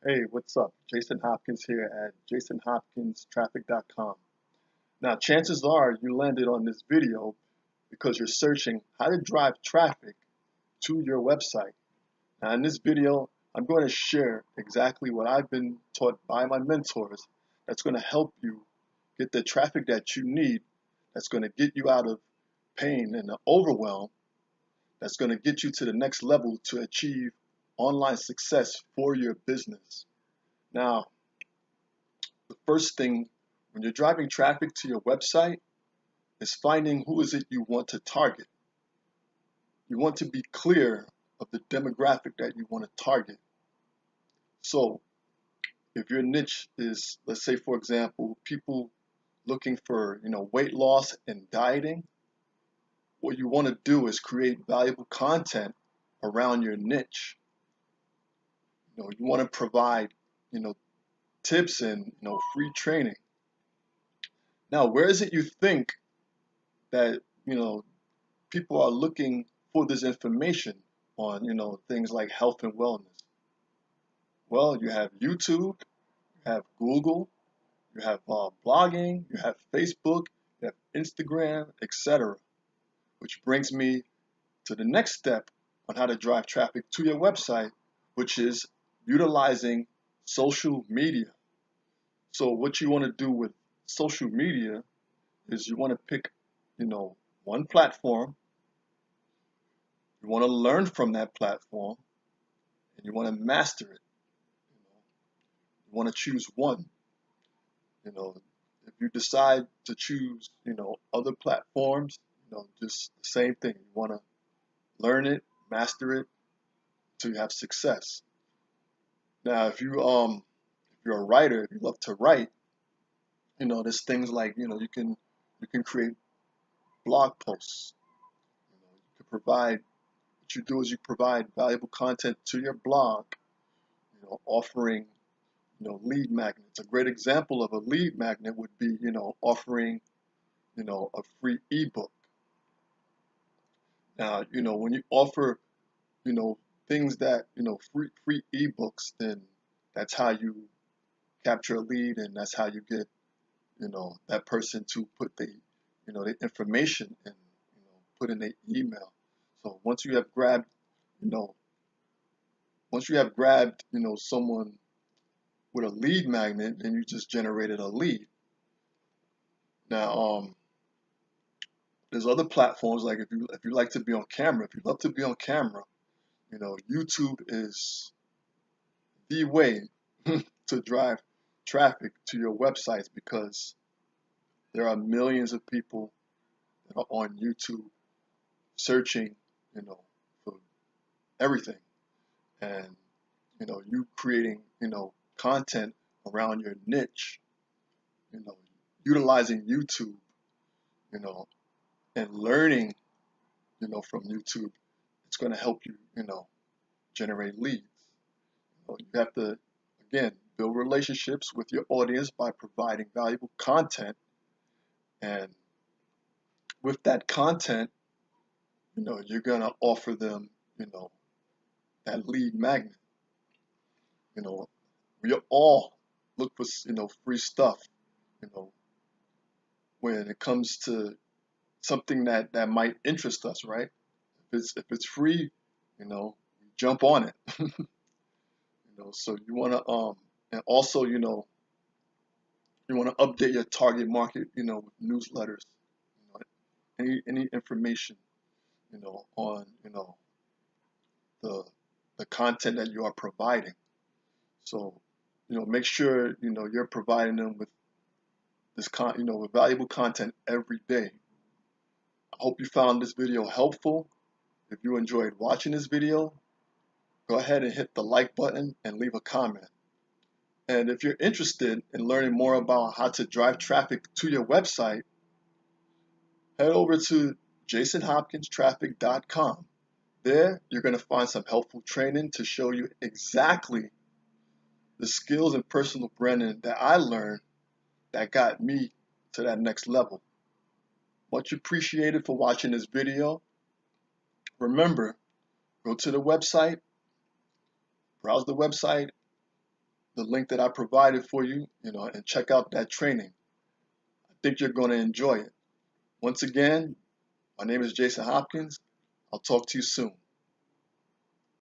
Hey, what's up? Jason Hopkins here at jasonhopkinstraffic.com. Now, chances are you landed on this video because you're searching how to drive traffic to your website. Now, in this video, I'm going to share exactly what I've been taught by my mentors that's going to help you get the traffic that you need, that's going to get you out of pain and the overwhelm, that's going to get you to the next level to achieve online success for your business. Now, the first thing when you're driving traffic to your website is finding who is it you want to target. You want to be clear of the demographic that you want to target. So if your niche is, let's say for example, people looking for, weight loss and dieting, what you want to do is create valuable content around your niche. You want to provide, tips and, free training. Now, where is it you think that, people are looking for this information on, things like health and wellness? Well, you have YouTube, you have Google, you have blogging, you have Facebook, you have Instagram, etc. Which brings me to the next step on how to drive traffic to your website, which is utilizing social media. So what you want to do with social media is you want to pick, one platform. You want to learn from that platform and you want to master it. You want to choose one. If you decide to choose, other platforms, just the same thing. You want to learn it, master it, so you have success. Now, if you're a writer, if you love to write, there's things like, you can create blog posts. You can provide. What you do is you provide valuable content to your blog, offering lead magnets. A great example of a lead magnet would be, offering, a free ebook. Now, when you offer, things that, free ebooks, then that's how you capture a lead and that's how you get, that person to put the information in, put in the email. So you know, once you have grabbed, someone with a lead magnet, then you just generated a lead. Now, there's other platforms like if you like to be on camera, if you love to be on camera, YouTube is the way to drive traffic to your websites because there are millions of people that are on YouTube searching, for everything, and you creating, content around your niche, you know, utilizing YouTube, you know, and learning, from YouTube. It's going to help you, generate leads. You have to, again, build relationships with your audience by providing valuable content. And with that content, you're going to offer them, that lead magnet. We all look for, free stuff, you know, when it comes to something that might interest us, right? If it's free, jump on it. So you want to and also, you want to update your target market, with newsletters, any information, on, the the content that you are providing. So, make sure, you're providing them with with valuable content every day. I hope you found this video helpful. If you enjoyed watching this video, go ahead and hit the like button and leave a comment. And if you're interested in learning more about how to drive traffic to your website, head over to jasonhopkinstraffic.com. There, you're going to find some helpful training to show you exactly the skills and personal branding that I learned that got me to that next level. Much appreciated for watching this video. Remember, go to the website, browse the website, the link that I provided for you, and check out that training. I think you're going to enjoy it. Once again, my name is Jason Hopkins. I'll talk to you soon.